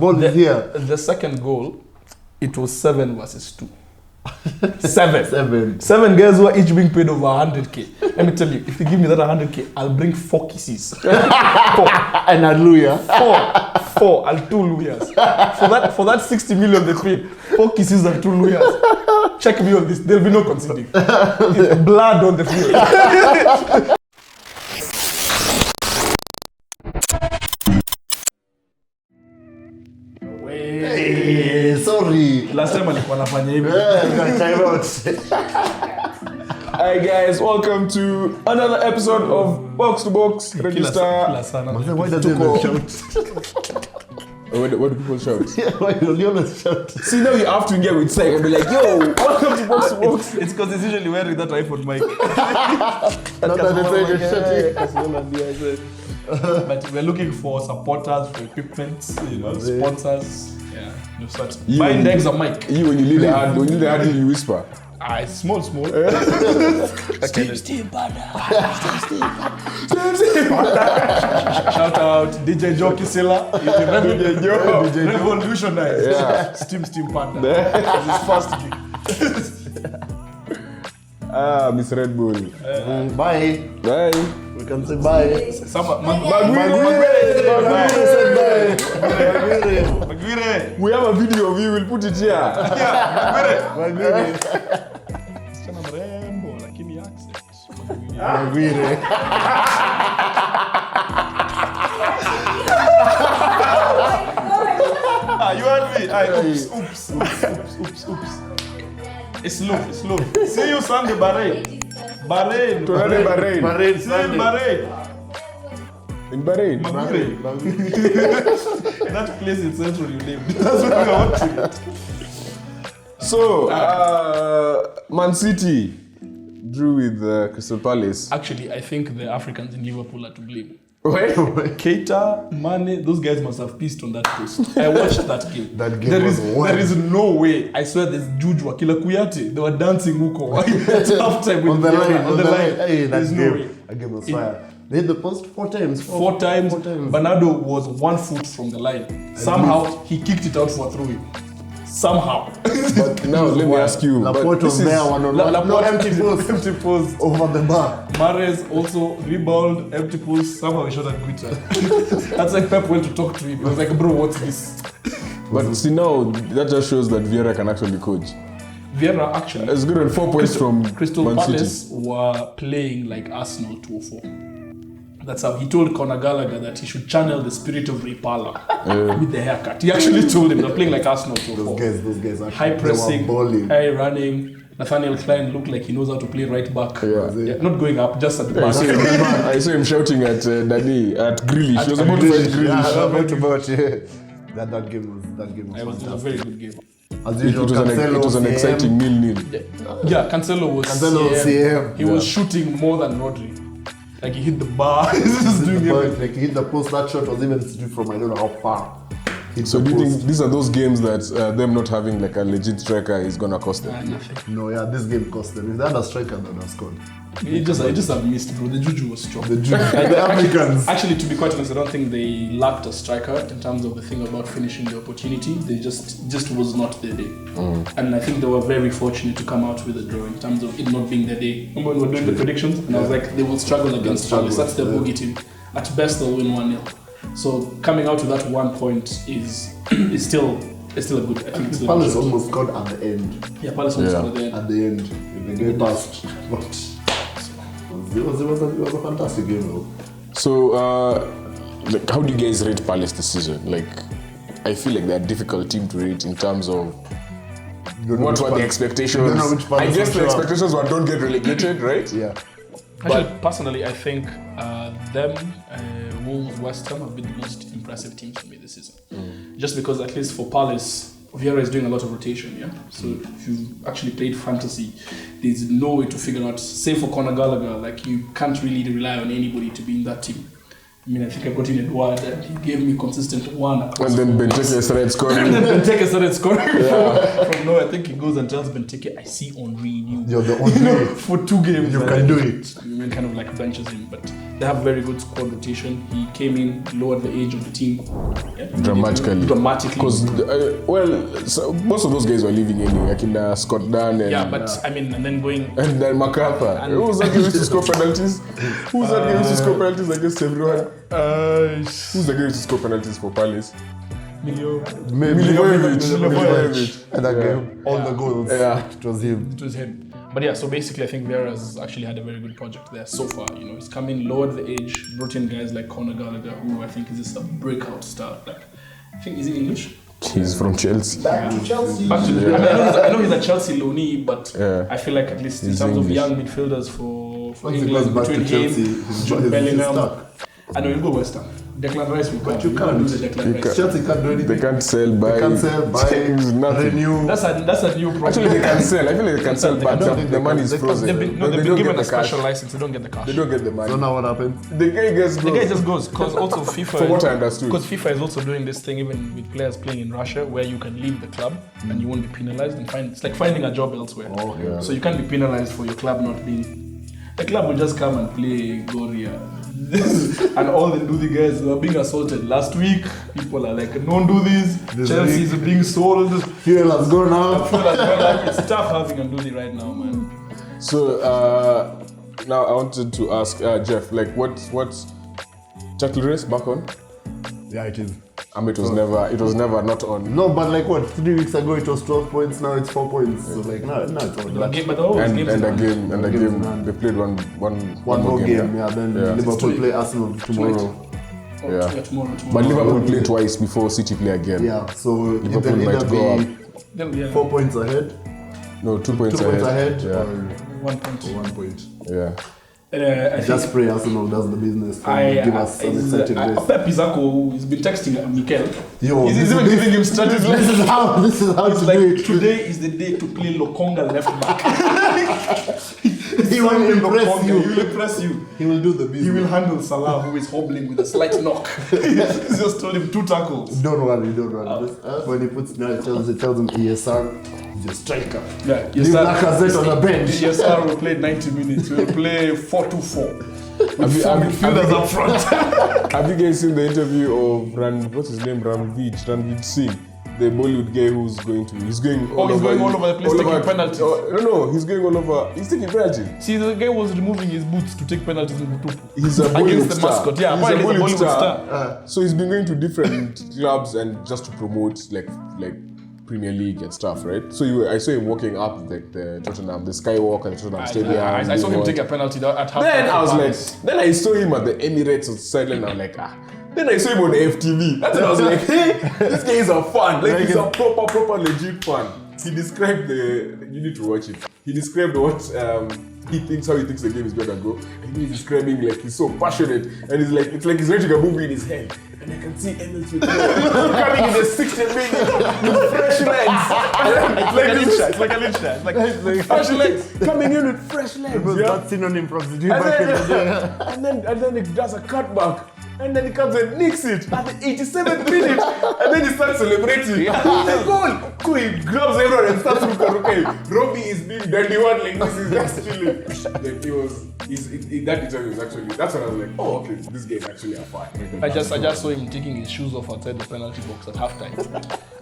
Ball is here. The second goal, it was 7 versus 2. 7 guys who are each being paid over 100k. Let me tell you, if you give me that 100k, I'll bring 4 kisses. 4. And a lawyer. 4 and 2 lawyers. For that 60 million they paid, 4 kisses and 2 lawyers. Check me on this. There'll be no conceding. It's blood on the field. Hey, sorry. Last time alikuwa nafanya hivi. Time out. Hi guys, welcome to another episode of Box to Box Register. Why does it shout? What do people shout? Why do you always shout? See, now you have to engage with Sai and be like, yo, welcome to Box to Box. It's because it's usually wearing that iPhone mic. Not that they say shouting. But we're looking for supporters, for equipment, sponsors. Yeah, you start buying the extra mic. You when you need the hard, you whisper. It's small. Steam Panda. Shout out DJ Jockey Silla. Revolutionized. Yeah. Steam Panda. His first gig. Miss Red Bull. Bye. Bye. We can say bye. Maguire. We have a video of you, we'll put it here. Maguire. Msichana mrembo lakini accent. Maguire. You heard me? Oops. It's slow. See you Sunday, Bahrain. See you in Bahrain. In Bahrain? Maguire. That place in Central you lived. That's what we are watching. So, Man City drew with Crystal Palace. Actually, I think the Africans in Liverpool are to blame. Wait. Keita, Mane, those guys must have pissed on that post. I watched that game. There is no way. I swear there's Juju, Akila Kuyate. They were dancing huko. At halftime on the line. Hey, there's no way. That game was fire. They hit the post 4 times. Four times. Bernardo was 1 foot from the line. Somehow, he kicked it out for a throw-in. Somehow. But now, let me ask you. Laporte was there, Laporte, empty post over the bar. Mahrez also rebound, empty post. Somehow he shot at Twitter. That's like Pep went to talk to him. He was like, bro, what's this? But see now, that just shows that Vieira can actually coach. Vieira actually. It's good on 4 points from Crystal Man Palace City. were playing like Arsenal 2-4. That's how he told Conor Gallagher that he should channel the spirit of Ray Parlour with the haircut. He actually told him they're playing like Arsenal 2-4. Those guys actually, high pressing, balling. high running. Nathaniel Klein looked like he knows how to play right back. Yeah. Not going up, just at the back. I saw him shouting at Dani, at Grealish. He was about to fight Grealish. That game was It was a very good game. As usual, It was an exciting 0-0. Yeah, Cancelo was CM. He was shooting more than Rodri. Like he hit the bar. He's doing everything. Like he hit the post. That shot was even from I don't know how far. So do you think these are those games that them not having like a legit striker is gonna cost them? Nothing. No, yeah, this game cost them. If they had a striker, they would have scored. It just have missed, bro. The juju was strong. The Africans. Actually, to be quite honest, I don't think they lacked a striker in terms of the thing about finishing the opportunity. They just was not their day. And I think they were very fortunate to come out with a draw in terms of it not being their day. Remember when we were doing the predictions? And I was like, they will struggle against Palace. That's their bogey team. At best, they'll win 1-0. So coming out with that 1 point is still a good. I think it's Palace almost scored at the end. Yeah, Palace almost scored at the end. If they get past, but it was a fantastic game though. So, how do you guys rate Palace this season? Like, I feel like they're a difficult team to rate in terms of what were the expectations. I guess the expectations were don't get relegated, right? Yeah. Actually, personally, I think them, Wolves, West Ham have been the most impressive teams for me this season. Just because, at least for Palace, Vieira is doing a lot of rotation, yeah? So if you've actually played fantasy, there's no way to figure out, say for Conor Gallagher, like you can't really rely on anybody to be in that team. I mean, I think I got in Edward and he gave me consistent 1 across. And then Benteke started scoring. And then Benteke started scoring. From nowhere, I think he goes and tells Benteke, I see Henri in you. You're the only for 2 games. You can do it. I mean, kind of like benches him. But they have very good squad rotation. He came in, lowered the age of the team dramatically. Because so most of those guys were leaving anyway. Like Scott Dunn and and then going and then MacArthur. Who was that guy used to score penalties? Who's that guy used to score penalties against everyone? Who's the guy used to score penalties for Palace? Milivojevic. And that game, all the goals. Yeah, it was him. But yeah, so basically I think Vieira's actually had a very good project there so far. He's come in, lowered the age, brought in guys like Conor Gallagher, who I think is just a breakout star. Like, I think, is he English? He's from Chelsea. Back to Chelsea. I know he's a Chelsea loanee, but I feel like at least in terms of young midfielders for England, between him, Jude Bellingham, I know he'll go West Ham. Declan Rice will come. But you can't do the Declan Rice. Chelsea can't do anything. They can't sell, buy, renew. That's a new problem. Actually, they can sell. I feel like they can sell, but the money is frozen. They've been given a special license. They don't get the cash. They don't get the money. So now what happens? The guy just goes because also FIFA. From what I understood. Because FIFA is also doing this thing even with players playing in Russia, where you can leave the club and you won't be penalized and it's like finding a job elsewhere. Oh, yeah. So you can't be penalized for your club not being. The club will just come and play Goria. And all the Nduthi guys were being assaulted last week. People are like, don't do this. Chelsea is being sold. Fuel has gone up. It's tough having a Nduthi right now, man. So now I wanted to ask Jeff, like, what's Title Race back on? Yeah, it is. It was never not on. No, but like what? 3 weeks ago it was 12 points. Now it's 4 points. So like now it's on. But And a game. They played one more game. Yeah, then Liverpool play Arsenal tomorrow. Yeah. Tomorrow. But Liverpool play twice before City play again. Yeah, so Liverpool might go up. 4 points ahead. No, 2 points 2 points ahead. Yeah. Or 1 point. 1 point. Yeah. I Just pray Arsenal does the business and give us an exciting race. Pep Izako has been texting Mikel. He's even giving him strategies. This is how It's to like, do it. today is the day to play Lokonga left back. He will impress Lokonga, you. He will impress you. He will do the business. He will handle Salah, who is hobbling with a slight knock. He's just told him 2 tackles. Don't worry. When he puts it tells him ESR, he's a striker. Yeah, Leave Lacazette on the bench. ESR will play 90 minutes. We'll play 4-2-4. With 4 midfielders up front. Have you guys seen the interview of what's his name? Ranveer Singh, the Bollywood guy he's going all over the place taking penalties. No, he's going all over. He's taking penalties. See, the guy was removing his boots to take penalties in Butupu. He's a Bollywood against the star. mascot. Yeah, he's a Bollywood star. star. So he's been going to different clubs and just to promote like Premier League and stuff, right? So I saw him walking up like the Tottenham, the Skywalk at the Tottenham Stadium. I saw him take a penalty at half. Then I was like, then I saw him at the Emirates on sideline. I'm like, Then I saw him on FTV. That's when I was like, hey, this guy is a fan. Like he's a proper legit fan. He described you need to watch it. He described what how he thinks the game is gonna go. And he's describing like he's so passionate and it's like he's writing a movie in his head. And I can see Emil Smith coming in the 60th minute with fresh legs. It's like a lynch shot. It's like fresh legs. Coming in with fresh legs. That's synonym from the back in the day. And then it does a cutback. And then he comes and nicks it at the 87th minute. And then he starts celebrating. The goal! Cool, he grabs everyone and starts looking. Robbie is being dirty one like this is just chilling. Like that interview was actually, that's when I was like, oh okay, this game actually a fan. I just saw him taking his shoes off outside the penalty box at halftime.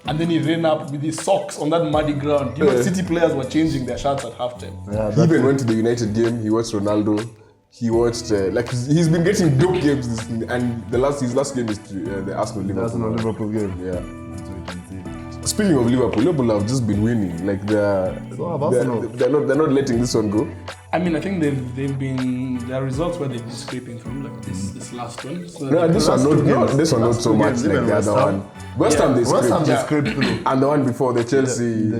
And then he ran up with his socks on that muddy ground. City players were changing their shirts at halftime. Yeah, he even went to the United game, he watched Ronaldo. He watched he's been getting dope games and his last game is the Arsenal-Liverpool game. Yeah. Speaking of Liverpool have just been winning. Like they're not letting this one go. I mean, I think there are results where they've been scraping from, like this last one. So this one not so much like the other one. West Ham they scraped through. And the one before the Chelsea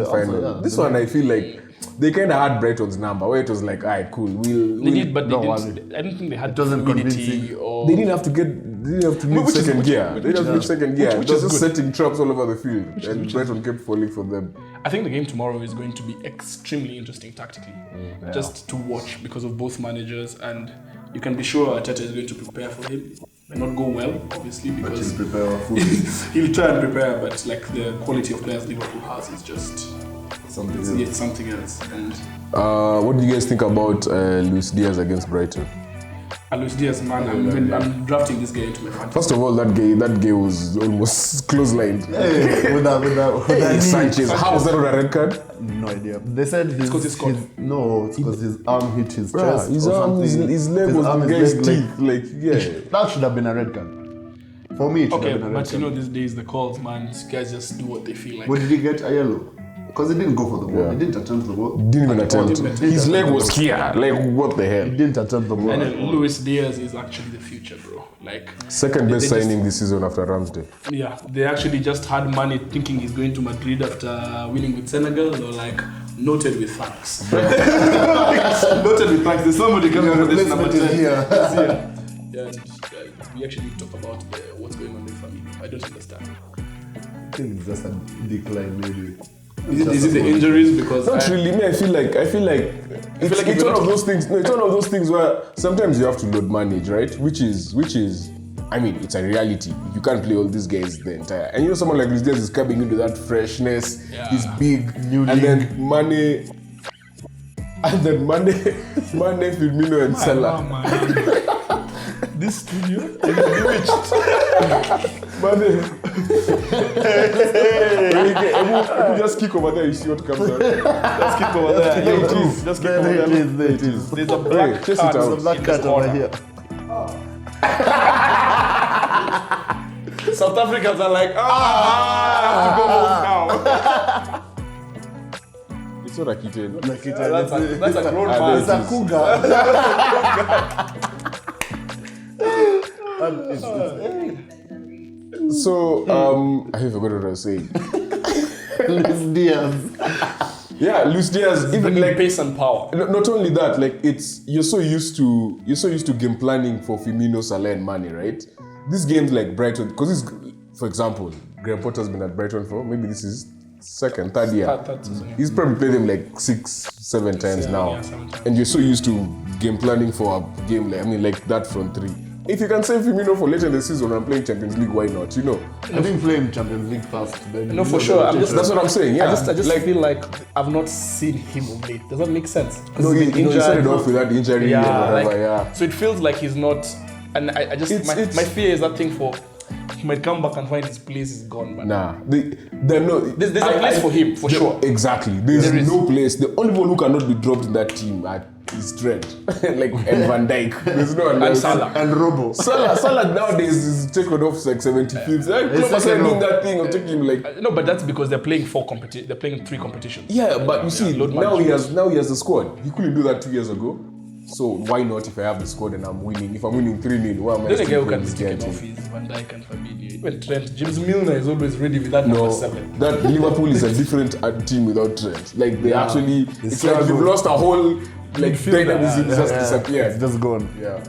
final. Also, this one I feel like they kind of had Brighton's number, where it was like, alright, cool. I don't think they had fluidity or they didn't have to move second gear. They didn't have to move second gear. Which They were is just good. setting traps all over the field, and Brighton kept falling for them. I think the game tomorrow is going to be extremely interesting tactically, just to watch because of both managers, and you can be sure Arteta is going to prepare for him. May not go well, obviously, because he'll try and prepare, but like the quality of players Liverpool has is just something else. And what do you guys think about Luis Diaz against Brighton? Luis Diaz, man, I'm drafting this guy into my fantasy. First of all, that guy was almost close-lined. Hey, with that Sanchez. How was that on a red card? No idea. They said It's because it's because his arm hit his chest. His or arm, something. his leg His was arm, the his guy's leg, teeth. Like, yeah. That should have been a red card. For me, it should Okay, have been a red but card. you know these days the calls, man, these guys just do what they feel like. When did he get a yellow? Because he didn't go for the ball. Yeah. He didn't attempt the ball. Didn't even attempt. Didn't His leg attempt was the ball. here. Like, what the hell? He didn't attempt the ball. And at all. Luis Diaz is actually the future, bro. Like Second best they signing this season after Ramsdale. yeah, they actually just had money thinking he's going to Madrid after winning with Senegal. Or like noted with thanks. Noted with thanks. There's somebody coming for this number 10 replacement is here. this year. Yeah, and, we actually talk about what's going on with family. I don't understand. I think it's just a decline, maybe. Is it the injuries? Because Not really. Me, I feel like it's like it's if one you're of not- those things. No, it's one of those things where sometimes you have to load manage, right? Which is, I mean, it's a reality. You can't play all these guys the entire. And you know, someone like Luis Diaz is coming into that freshness. Yeah. He's big, New and league. then Mane, Firmino, and Salah. This studio is bewitched. Mane. Just kick over there. You see what comes out. Just keep over there. There it is. Just keep There over it there. is, there it is. There's a black Hey, chase it card. out. There's a black in cat this over corner. here. South Africans are like, I have to go home now. It's not a kitten. Like it, That's a grown Ah, man. it's a cougar. So, I forgot what I was saying. Luis Diaz. Yeah, Luis Diaz. Even Bringing like pace and power. not only that, like you're so used to game planning for Firmino, Salah, and Mane, right? These games like Brighton, because for example, Graham Potter's been at Brighton for maybe this is third year. Third season, yeah. He's probably played them like 6-7 times now, yeah, 7 times. and you're so used to game planning for a game like that front three. If you can save Firmino for later in the season and playing Champions League, why not? You know. I didn't play in Champions League first. Then No, for sure. I'm just That's what I'm saying. Yeah, I just like feel like I've not seen him of late. Does that make sense? 'Cause no, he's he been injured. started off with that injury and whatever. like, yeah. So it feels like he's not. And I just It's- my fear is that thing for he might come back and find his place is gone. But Nah, there's a place for him, for sure. Exactly, there's There is. no place. The only one who cannot be dropped in that team is Trent, like and Van Dijk. There's no one And else. Salah. And Robo. Salah nowadays is taken off like 75th. Klopp was taken doing off. that thing of taking him like. No, but that's because they're playing they're playing 3 competitions. Yeah, but you see, load now he management. has the squad. He couldn't do that 2 years ago. So why not if I have the squad and I'm winning? If I'm winning 3-0, why am I The only guy still who can playing be this guy taken off team? is Van Dijk and Fabinho. Even Trent, James Milner is always ready with that number No, 7. that Liverpool is a different team without Trent. Like they actually, it's like struggle. you've lost a whole like dynamism just It's disappeared. just gone. Yeah.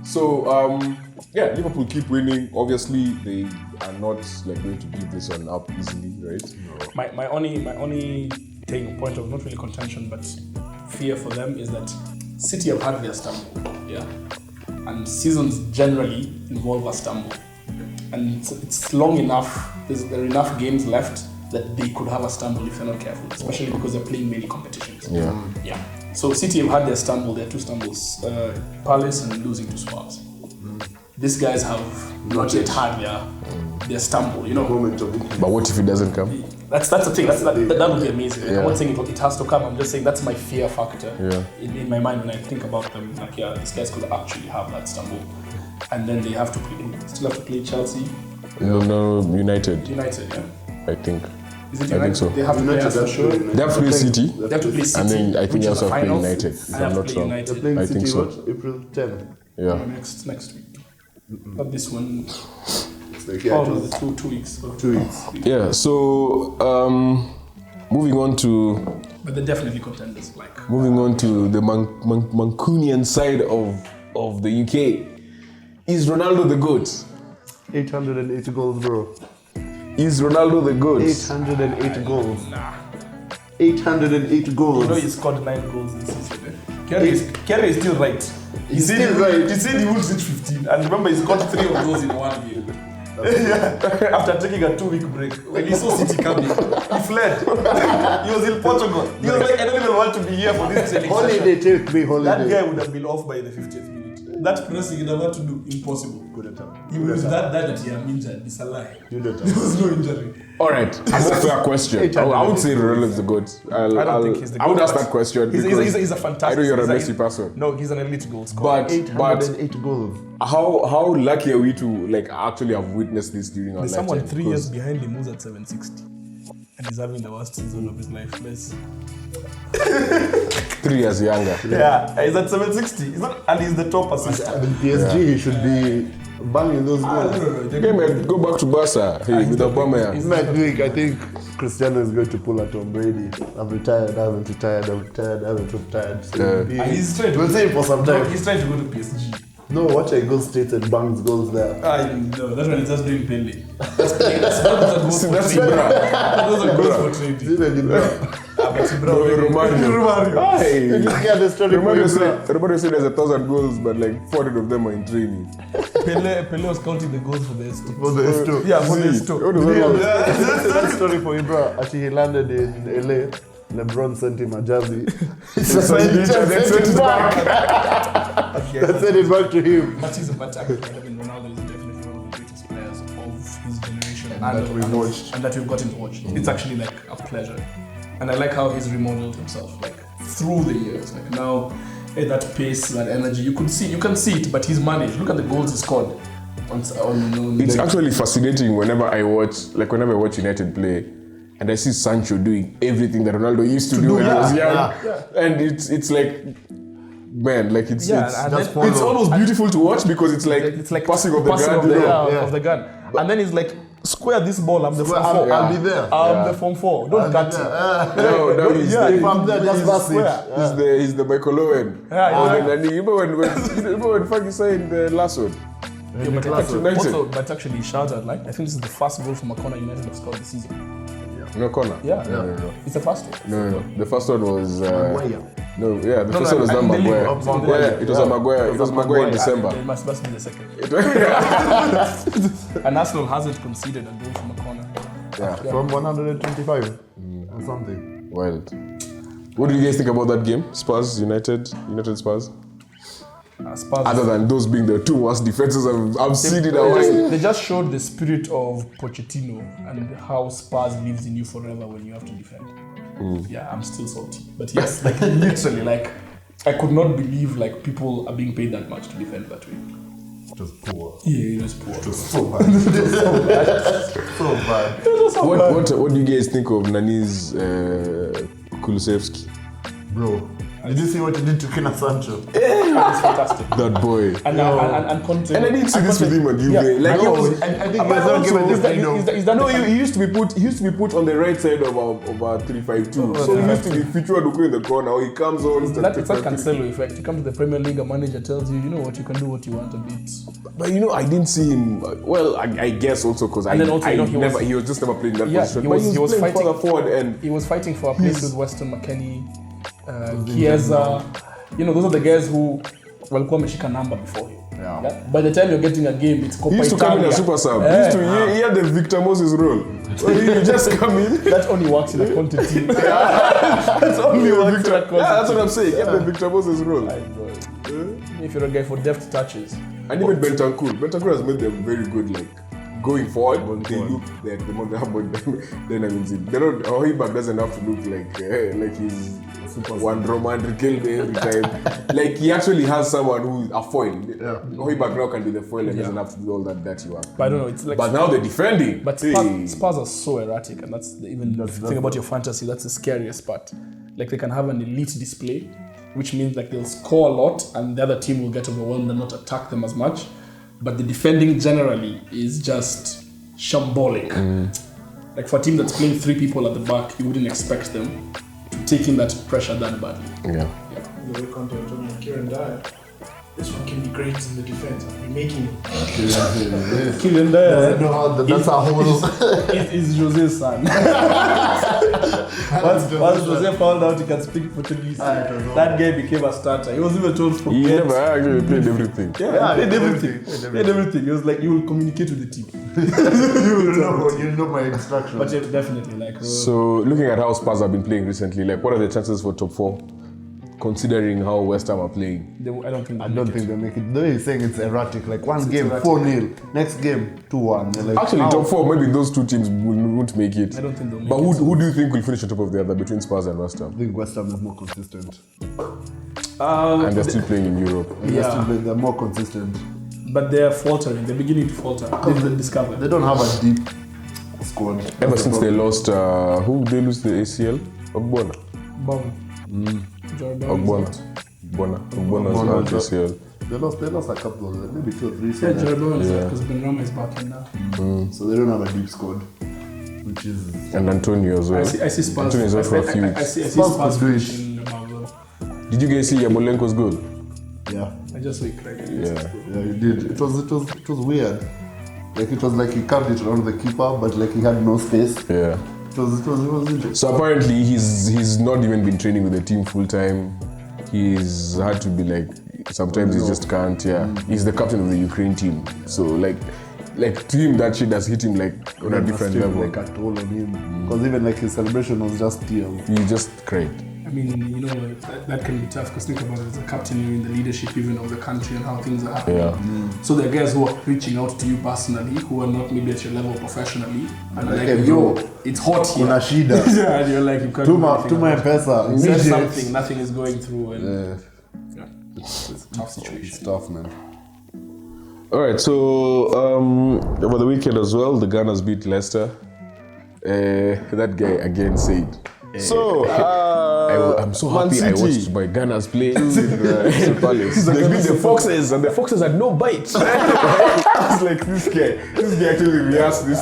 So Liverpool keep winning. Obviously, they are not like going to give this one up easily, right? No. My only point of not really contention but fear for them is that City have had their stumble, yeah, and seasons generally involve a stumble, and it's long enough. There are enough games left that they could have a stumble if they're not careful, especially because they're playing many competitions. Yeah. So City have had their stumble. There are 2 stumbles: Palace and losing to Spurs. These guys have not yet had their stumble. You know. Moment of it. But what if it doesn't come? That's the thing. That would be amazing. Yeah. I'm not saying it has to come. I'm just saying that's my fear factor in my mind when I think about them. Like, these guys could actually have that stumble, and then they still have to play Chelsea, No, United. Yeah. I think. Is it I United? think so. They have to play us for sure. They have to play City, They have to play City, and then I think which they is also the have to play finals. United. If I I'm have to not play wrong. United. They're playing I City think so. what? April 10th. Yeah. Next week. Not this one. It's like, yeah, Oh, the 2 weeks. So. 2 weeks. Yeah. So moving on to But they're definitely contenders. Like the Mancunian side of the UK. Is Ronaldo the GOAT? 808 goals, bro. Is Ronaldo the GOAT? 808 goals. nah. 808 goals. You know he scored 9 goals this season. Kerry is still right. He said still right. He said he would reach 15, and remember he scored 3 of those in 1 game. Yeah. After taking a 2-week break, when he saw City coming, he fled. He was in Portugal. He was like, I don't even want to be here for this training Holiday, session. take me That holiday. guy would have been off by the 50th minute. That pressing, you don't have to do impossible. He was that he am injured. It's a lie. There was no injury. All right, a more fair question. I would say Ronaldo is the GOAT. I don't think he's the GOAT. I would ask that question. He's a fantastic. I know you're a Messi person. No, he's an elite goal scorer. But 808 goals. how lucky are we to like actually have witnessed this during our There's lifetime? someone 3 years behind him who's at 760. And he's having the worst season of his life. Messi. 3 years younger. Yeah, he's at 760. And he's the top assist. In PSG, he should be banging those goals. Okay, man, go back to Barca. Hey, with Obama. I think Cristiano is going to pull at Tom Brady. I'm retired, I haven't retired, I'm retired, I haven't retired. So He's trying to we'll see him for some time. He's trying to go to PSG. No, watch a goal straight and bangs goals there. No, that's when he's just doing Pele. That's goals for trading. Those are goals for trading. Romario. Hey. You just get the story for Romario said there's 1,000 goals, but like 400 of them are in training. Pele was counting the goals for the S2. For the S2. Yeah, for the S2. That story for you, bro. Actually, he landed in LA. LeBron sent him a jersey. Sent it back. They sent it back to him. But he's a better actor. I mean, Ronaldo is definitely one of the greatest players of his generation. And that we've gotten to watch. It's actually like a pleasure. And I like how he's remodeled himself, like through the years. Like now, at that pace, that energy, you can see it, but he's managed. Look at the goals he scored. It's actually fascinating whenever I watch United play. And I see Sancho doing everything that Ronaldo used to do when he was young. And it's like, man, like it's almost beautiful to watch because it's like passing of the gun. And then it's like, square this ball, I'm the form 4. I'll be there. I'm the form 4. Don't cut it. No, if I'm there, just pass it. He's the Michael Owen. And even when Fergie signed the last one. But actually, shout out, like, I think this is the first goal from a corner United have scored this season. No corner? Yeah. No. It's the first one. No. The first one was... Maguire. The first one was not Maguire. It was a Maguire. It was Maguire in December. It must be the second. And Arsenal hasn't conceded a goal from a corner. From 125 or something. Well, what do you guys think about that game? Spurs, United Spurs? Spurs. Other than those being the two worst defenses I've seen in a while. They just showed the spirit of Pochettino and how Spurs lives in you forever when you have to defend. Yeah, I'm still salty. But yes, like literally, like I could not believe like people are being paid that much to defend that way. It was poor. Yeah, it was poor. It was so bad. So bad. What do you guys think of Nani's Kulusevski? Bro. Did you see what he did to Kina Sancho? It's fantastic. That boy. And Conte. And I didn't see this with him and you. Like I think he was not given the freedom. He used to be put on the right side of our 3-5-2. So he used to be featured in the corner. Or he comes on. It's that Cancelo effect. You come to the Premier League, a manager tells you, you know what, you can do what you want a bit. But I didn't see him. Well, I guess also because he was just never playing that position. He was fighting further forward and he was fighting for a place with Weston McKennie. Chiesa, those are the guys who walikuwa wameshika number before him. Yeah. By the time you're getting a game, it's Coppa Italia. He used to come in as super sub. He had the Victor Moses role. So you just come in. That only works in a Conte team. That's only works in a Conte team. That's what I'm saying. He had the Victor Moses role. If you're a guy for deft touches. And even Bentancur has made them very good, like going forward. They look like the more they have then I mean, Hoiberg doesn't have to look like he's one romantic kill every time. Like he actually has someone who's a foil. Hoiberg now can be the foil and doesn't have to do all that dirty work. But I don't know. It's like. But now they're defending. But Spurs are so erratic, and that's the thing about your fantasy. That's the scariest part. Like they can have an elite display, which means like they'll score a lot, and the other team will get overwhelmed and not attack them as much. But the defending generally is just shambolic. Like for a team that's playing 3 people at the back, you wouldn't expect them to take in that pressure that badly. The way Conte told me, Kieran Dyer, this one can be great in the defense. I'll be making it. Kieran Dyer. That's our whole. Is Jose's son. Once Jose found out he can speak Portuguese, that guy became a starter. He was even told forget. He never actually played everything. He played everything. He was like, you will communicate with the team. you know my instructions. But yeah, definitely like. So looking at how Spurs have been playing recently, like what are the chances for top 4? considering how West Ham are playing. I don't think they make it. The way he's saying it's erratic. Like one game 4-0, next game 2-1. Like, actually, top 4, maybe those two teams won't make it. I don't think they'll make it. But it. who do you think will finish on top of the other between Spurs and West Ham? I think West Ham is more consistent. And they're still playing in Europe. They're more consistent. But they're faltering. They're beginning to falter. They've discovered. They don't have a deep squad. Ever since they lost, who did they lose the ACL? Ogbonna. Ogbona's out ACL. They lost a couple of them, maybe 2 or 3. Yeah, Jordan is because Benrahma is back in now. So they don't have a deep squad, which is. And Antonio as well. I see Spurs. Antonio is out for a few weeks. I see Spurs finishing Did you guys see Yamolenko's goal? Yeah. I just saw it crack. Yeah, you did. It was weird. Like it was like he carved it around the keeper, but like he had no space. Yeah. It was interesting. So apparently he's not even been training with the team full time. He's had to be like sometimes he just can't. Yeah. He's the captain of the Ukraine team. So like to him that shit has hit him like on a different level. Like a toll on him. Because even like his celebration was just tears. He just cried. I mean, that can be tough because think about it as a captain, you're in the leadership even of the country and how things are happening. Yeah. So there are guys who are reaching out to you personally, who are not maybe at your level professionally, and like, like, yo, it's hot here. Kuna shida. Yeah, and you're like, you can't to my pesa. you said something, nothing is going through, and it's a tough situation. It's tough, man. All right, so over the weekend as well, the Gunners beat Leicester. That guy again said. I'm so happy I watched my Gunners play. They beat the Foxes, and the Foxes had no bites. I was like, this guy actually rehearsed this.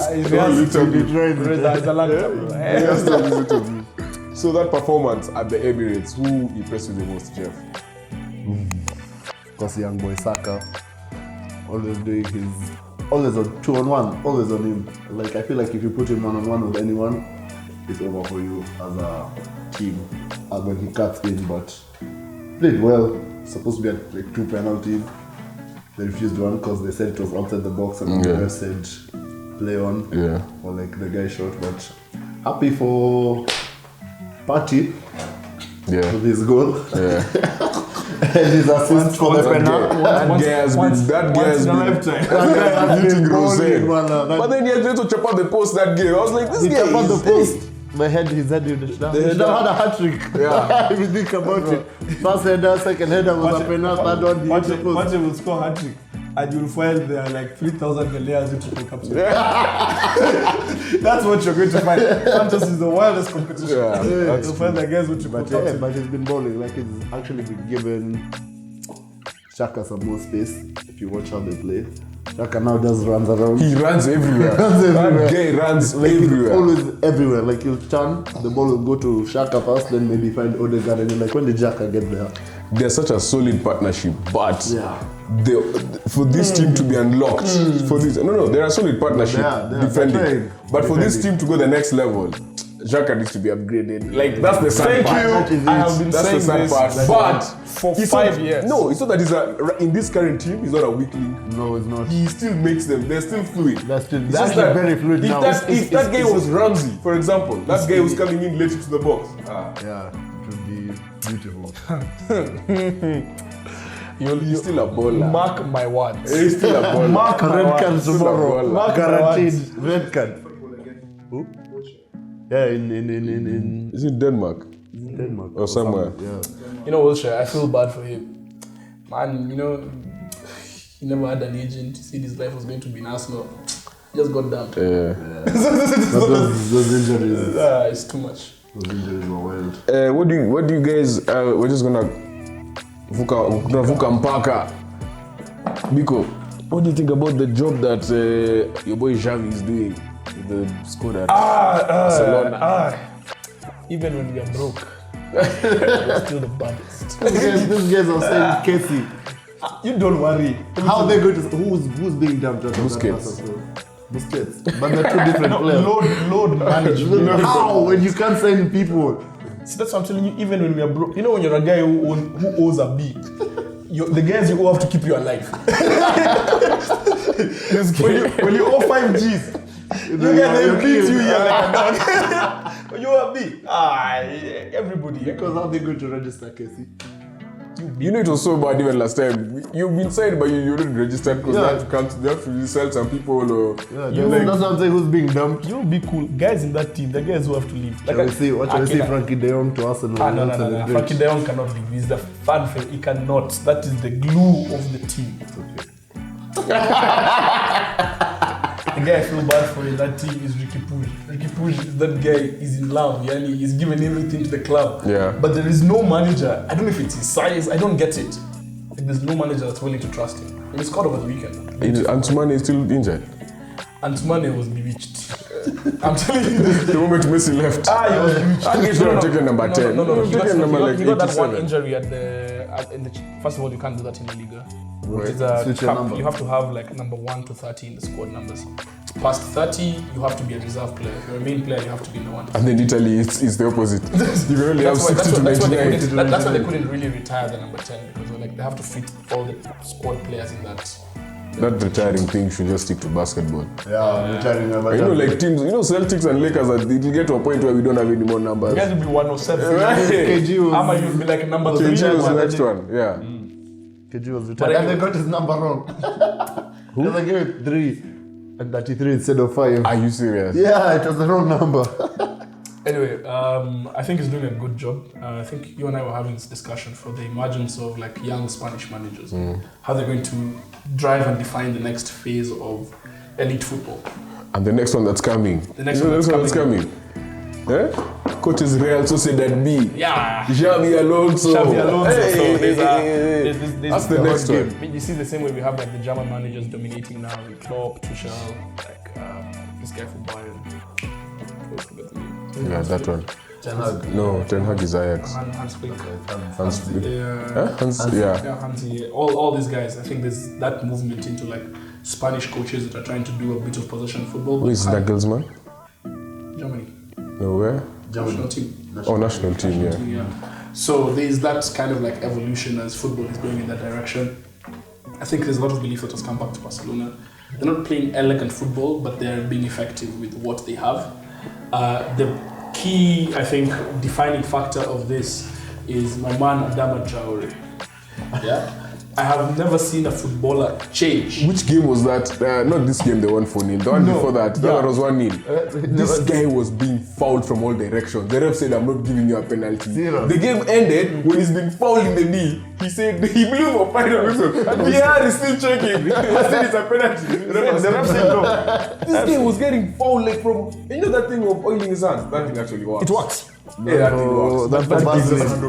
So that performance at the Emirates, who impressed you the most, Jeff? Because young boy Saka, always doing always on 2-on-1, always on him. Like I feel like if you put him 1-on-1 with anyone, it's over for you as a team. When he cuts in, but played well. Supposed to be at like 2 penalties. They refused one because they said it was outside the box, and the ref said play on. Yeah. Or like the guy shot, but happy for PARTEY. Yeah. With his goal. Yeah. And his assist for the penalty. That guy has been hitting Rosé. But then he had to chop out the post that game. I was like, this guy chop out the post. His head should have had a hat trick. Yeah. If you think about it. First header, second header was a penalty. That one he hit the post. Once will score hat trick, and you'll find there are like 3,000 players in triple captain. That's what you're going to find. Fantasy is the wildest competition. Yeah, You'll find the guys with triple captain. But he's been bowling. Like he's actually been given Xhaka some more space. If you watch how they play, Xhaka now just runs around. He runs everywhere. That guy runs everywhere. Always everywhere. Like he'll turn, the ball will go to Xhaka first, then maybe find Odegaard, and then like when did Xhaka get there? They're such a solid partnership, but for this team to be unlocked, they're a solid partnership defending. But for this team to go the next level, Xhaka needs to be upgraded. Like that's the sad part. I have been saying this but for 5 years. No, it's not that in this current team, he's not a weak link. No, it's not. He still makes them. They're still fluid. That's very fluid now. If that guy was Ramsey, for example, that guy was coming in late into the box. Yeah, it would be beautiful. He's still a baller. Mark my words. He's still a baller. Mark my Red card words. tomorrow. Mark Guaranteed. my words. Red card. Who? Yeah, in Is it Denmark? Denmark Or somewhere. Yeah. You know, Wilshere, I feel bad for him. Man, he never had an agent. He said his life was going to be in Arsenal. He just got dumped. But those injuries. It's too much. Those injuries were wild. What do you guys? We're just gonna vuka mpaka. Biko, what do you think about the job that your boy XAVI is doing with the squad at Barcelona? Even when we are broke, we're still the baddest. These guys are saying Casey. You don't worry. How are they going to? Who's being dumped? Busquets. Busquets. But they're two different players. Load management. How? When you can't sign people. See, that's what I'm telling you. Even when we are broke, when you're a guy who owes a B, the guys you owe have to keep you alive. when you owe 5 Gs, you get them beat you here like a dog. You are B. Everybody. Because how they going to register, Casey? You know, it was so bad even last time. You've been signed, but you didn't register because they have to sell some people. Or That's not saying who's being dumped. You'll be cool. Guys in that team, the guys who have to leave. Shall we say Frankie De Jong to Arsenal? No. Frankie De Jong cannot leave. He's the fan favorite. He cannot. That is the glue of the team. The guy I feel bad for in that team is Ricky Puig. Ricky Puig, that guy is in love. Yani, he's given everything to the club. Yeah. But there is no manager. I don't know if it's his size. I don't get it. Like, there's no manager that's willing to trust him. And he scored over the weekend. Antoine is still injured. Antoine was bewitched. I'm telling you this. The moment Messi left. He was bewitched. I guess they're taking number 10. No. He got number like he got that 87. one injury in the. First of all, you can't do that in the Liga. Right. It's a Switch your cap. number. You have to have like number 1 to 30 in the squad numbers. Past 30, you have to be a reserve player. If you're a main player, you have to be in the 1. And then Italy, it's the opposite. You only have 60 to 99. That's why they couldn't really retire the number 10 because they have to fit all the squad players in that. That retiring thing should just stick to basketball. Retiring number 10. You know, like teams, Celtics and Lakers, it'll get to a point where we don't have any more numbers. You guys will be 107. KG was, Ama you'll be like number 3. KG was the next one, yeah. KG was retired. And they got his number wrong. Who? They gave it 3 and 33 instead of 5. Are you serious? Yeah, it was the wrong number. Anyway, I think he's doing a good job. I think you and I were having this discussion for the emergence of like young Spanish managers, how they're going to drive and define the next phase of elite football. And the next one that's coming. The next one that's coming. Eh? Coach is Real Sociedad B. Yeah. Xavi Alonso. Hey, so there's that's the next one. You see the same way we have like the German managers dominating now, Klopp, Tuchel, like this guy from Bayern. Yeah, that one. Ten Hag. No, Ten Hag is Ajax. Hans Flick. Hans Flick. Hansi. All these guys. I think there's that movement into like Spanish coaches that are trying to do a bit of possession football. Who is Nagelsmann? Germany. No, where? National team. National team, yeah. So there's that kind of like evolution as football is going in that direction. I think there's a lot of belief that has come back to Barcelona. They're not playing elegant football, but they're being effective with what they have. The key, I think, defining factor of this is my man Adama Traore. Yeah, I have never seen a footballer change. Which game was that? Not this game, they won 4-0. The one before that, that was 1-0. This guy was being fouled from all directions. The ref said, I'm not giving you a penalty. Zero. The game ended when he's being fouled in the knee. He said he blew for final whistle. And VR is still checking. I said it's a penalty. The ref said no. This guy was getting fouled like from, you know that thing of oiling his hands? That thing actually works. It works. Yeah, that thing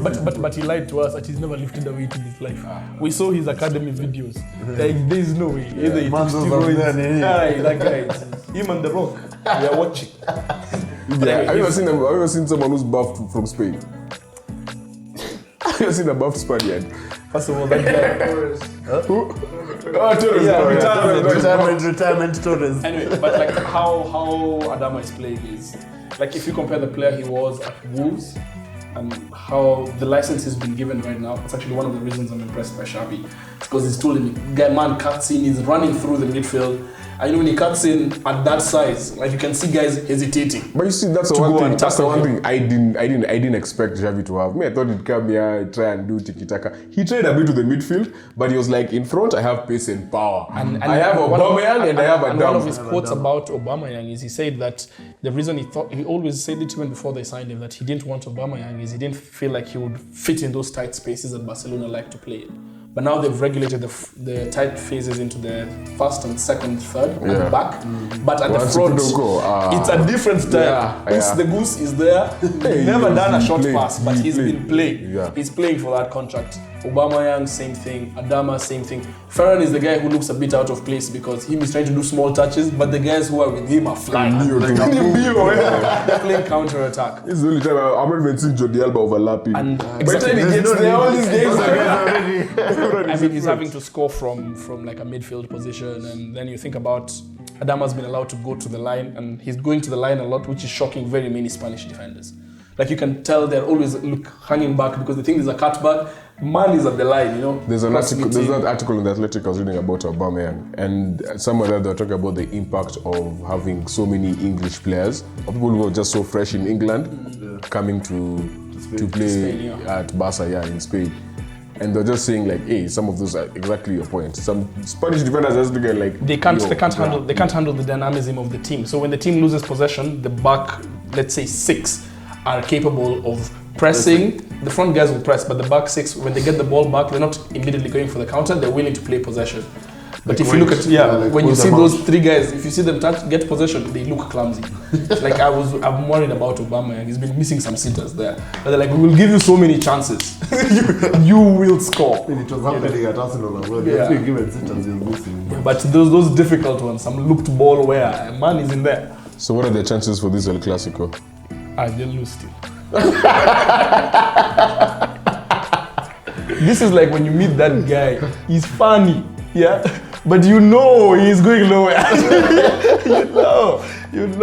works. But he lied to us that he's never lifted a weight in his life. We saw his academy videos. Like, there's no way. Either he took steroids. That guy. Him and The Rock. We are watching. Have you ever seen someone who's buffed from Spain? Have you ever seen a buffed Spaniard? First of all, that guy. Who? Torres. Retirement Torres. Anyway, but like how Adama is playing is like if you compare the player he was at Wolves and how the license has been given right now, it's actually one of the reasons I'm impressed by Xavi. It's because he's told him, man cuts in, he's running through the midfield. And when he cuts in at that size, like you can see guys hesitating. But you see, that's the one thing. That's the one thing I didn't expect Xavi to have. I thought he'd come here, try and do tiki-taka. He tried a bit to the midfield, but he was like, in front I have pace and power. And I have Aubameyang and I have Adam. One of his quotes about Aubameyang is he said that the reason he always said it even before they signed him, that he didn't want Aubameyang is he didn't feel like he would fit in those tight spaces that Barcelona like to play in. But now they've regulated the tight phases into the first and second, third, and the back. But at the front, it's a different style. The Goose is there. He's never done a short pass, but he's been playing. Yeah. He's playing for that contract. Aubameyang, same thing. Adama, same thing. Ferran is the guy who looks a bit out of place because he's trying to do small touches, but the guys who are with him are flying. They're playing counter-attack. This is the only time I'm not even seeing Jordi Alba overlapping. And by the time he gets there, all these games already. I mean, he's having to score from like a midfield position, and then you think about Adama's been allowed to go to the line, and he's going to the line a lot, which is shocking very many Spanish defenders. Like you can tell they're always hanging back because they think there's a cutback, Man is at the line, you know. There's that article in the Athletic I was reading about Aubameyang, and somewhere there they were talking about the impact of having so many English players, or people who were just so fresh in England, coming to play Spain, at Barca, in Spain. And they're just saying like, hey, some of those are exactly your point. Some Spanish defenders just look at like they can't handle the dynamism of the team. So when the team loses possession, the back, let's say 6, are capable of pressing. The front guys will press, but the back 6, when they get the ball back, they're not immediately going for the counter. They're willing to play possession. But if you look at when you see those 3 guys, if you see them get possession, they look clumsy. Like I'm worried about Aubameyang. He's been missing some sitters there. But they're like, we will give you so many chances. you will score. It was happening at Arsenal as well. They've been given sitters, he's missing. But those difficult ones, some looped ball where a man is in there. So what are the chances for this El Clasico? They'll lose still. This is like when you meet that guy. He's funny, but you know he's going nowhere. you know he's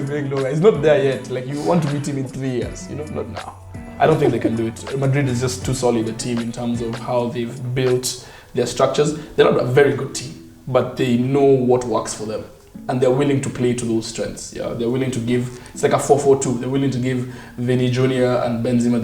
going nowhere. He's not there yet. Like you want to meet him in 3 years, not now. I don't think they can do it. Madrid is just too solid a team in terms of how they've built their structures. They're not a very good team, but they know what works for them. And they're willing to play to those strengths. They're willing to give, it's like a 4-4-2. They're willing to give Vinny Jr. and Benzema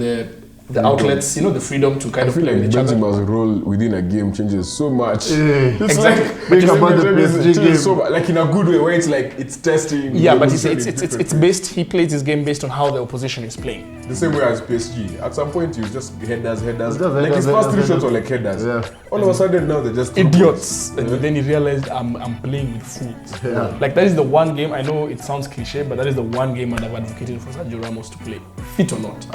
the outlets, the freedom to kind of feel play like with each other. Benzema's role within a game changes so much. Exactly. About the PSG game. So, like in a good way, where it's like it's testing. Yeah, but it's based. He plays his game based on how the opposition is playing. The same way as PSG. At some point, you just headers. Like his first 3 shots were like headers. Yeah. All of a sudden now they're just idiots. And then he realized I'm playing with fools. Yeah. Like that is the one game. I know it sounds cliche, but that is the one game I'd have advocated for Sergio Ramos to play, fit or not.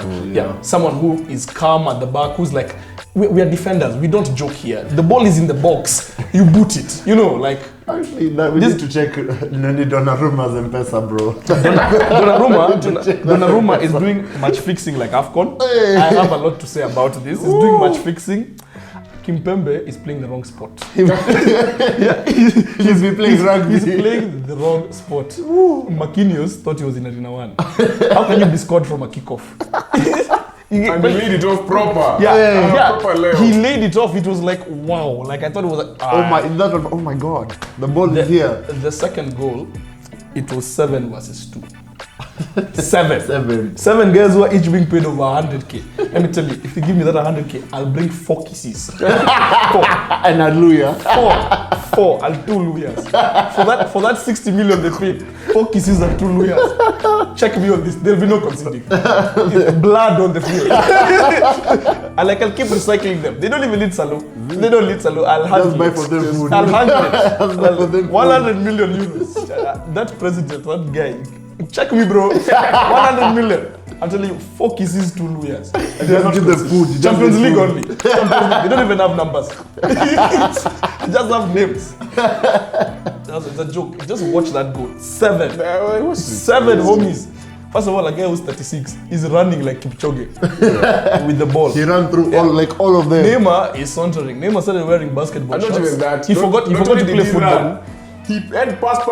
Someone who is calm at the back, who's like, we are defenders. We don't joke here. The ball is in the box. You boot it. Like. Actually, we need to check Donnarumma's M-Pesa, bro. Donnarumma is doing match fixing like AFCON. I have a lot to say about this. He's doing match fixing. Kimpembe is playing the wrong spot. He's been playing rugby. He's playing the wrong spot. Marquinhos thought he was in Arena 1. How can you be scored from a kickoff? And he laid it off proper. Proper he laid it off. It was like, wow. Like I thought it was like, oh my god. The ball is here. The second goal, it was 7 versus 2. 7 guys who are each being paid over 100k. Let me tell you, if you give me that 100k, I'll bring 4 kisses. 4. And a Luya. 4 and 2 Luyas. For that 60 million they paid, 4 kisses and 2 Luyas. Check me on this. There'll be no conceding. Blood on the field. I'll keep recycling them. They don't even need Salou. I'll handle it. Just buy for them food. I'll handle it. 100 million euros. That president, that guy. Check me, bro. 100 million. I'm telling you, 4 kisses, 2 Luyas. And they don't give the food. Champions League only. They don't even have numbers. They just have names. It's a joke. Just watch that goal. 7 homies. First of all, a guy who's 36 is running like Kipchoge with the ball. He ran through all of them. Neymar is sauntering. Neymar started wearing basketball shorts. Not even that. He forgot to play football. He had pass,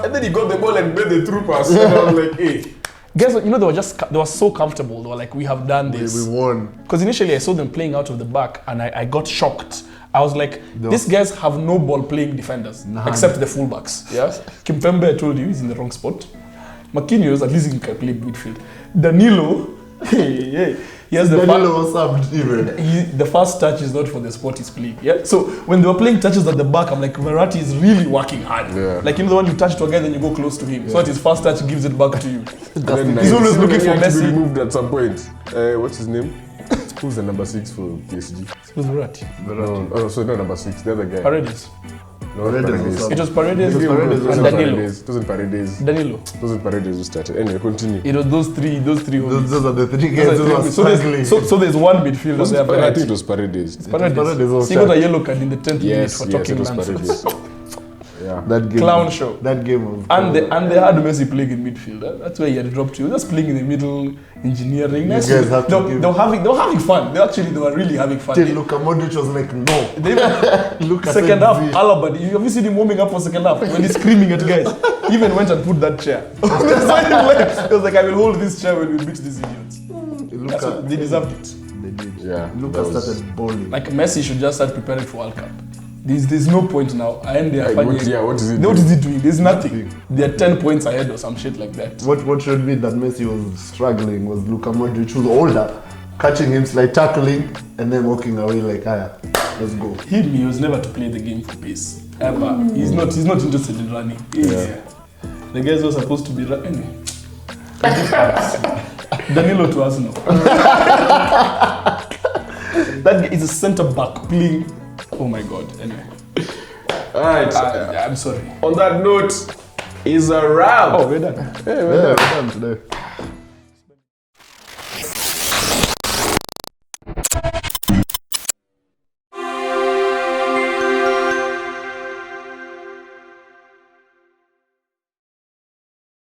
and then he got the ball and made the through pass. And I was like, hey. Guys, they were so comfortable. They were like, we have done this. We won. Because initially I saw them playing out of the back and I got shocked. I was like, these guys have no ball playing defenders, except the fullbacks. Yes. Kimpembe, I told you, he's in the wrong spot. Marquinhos, at least he can play midfield. Danilo, he has Danilo was subbed even. The first touch is not for the spot he's playing. Yeah. So when they were playing touches at the back, I'm like, Verratti is really working hard. Yeah. Like the one you touch to a guy, then you go close to him. So that his first touch gives it back to you. He's always looking for Messi. Removed at some point. What's his name? Who's the number 6 for PSG? Who's Verratti? So not number 6. The other guy. Paredes. No, Paredes. It was Paredes and Danilo. It wasn't Paredes. Danilo. It wasn't Paredes who started. Anyway, continue. It was those three. Those are the 3 guys. So there's one midfielder there. I think it was Paredes. It's Paredes. So he got a yellow card in the 10th minute for talking nonsense. Yeah. That game. Clown show. That game was. And they had Messi playing in midfield. That's where he had dropped you. Just playing in the middle, engineering. You guys have to they were having fun. They were really having fun. Till Luka Modric was like, no. Look at second half, Alaba. Have you seen him warming up for second half when he's screaming at guys? He even went and put that chair. He was like, I will hold this chair when we beat these idiots. They deserved it. They did. Yeah, Lucas that was- started bowling. Like Messi should just start preparing for World Cup. There's no point now. I end there. Like, what is he What is he doing? There's nothing. Nothing. They're 10 points ahead or some shit like that. What should be that Messi was struggling was Luka Modric, who's older, catching him, like tackling, and then walking away like, let's go. He was never to play the game for pace. Ever. He's not interested in running. The guys were supposed to be running. Danilo to Arsenal. That guy is a centre back playing. Oh my god. Anyway. Alright. I'm sorry. On that note, is a wrap. Oh, we're done. Yeah, we're done today.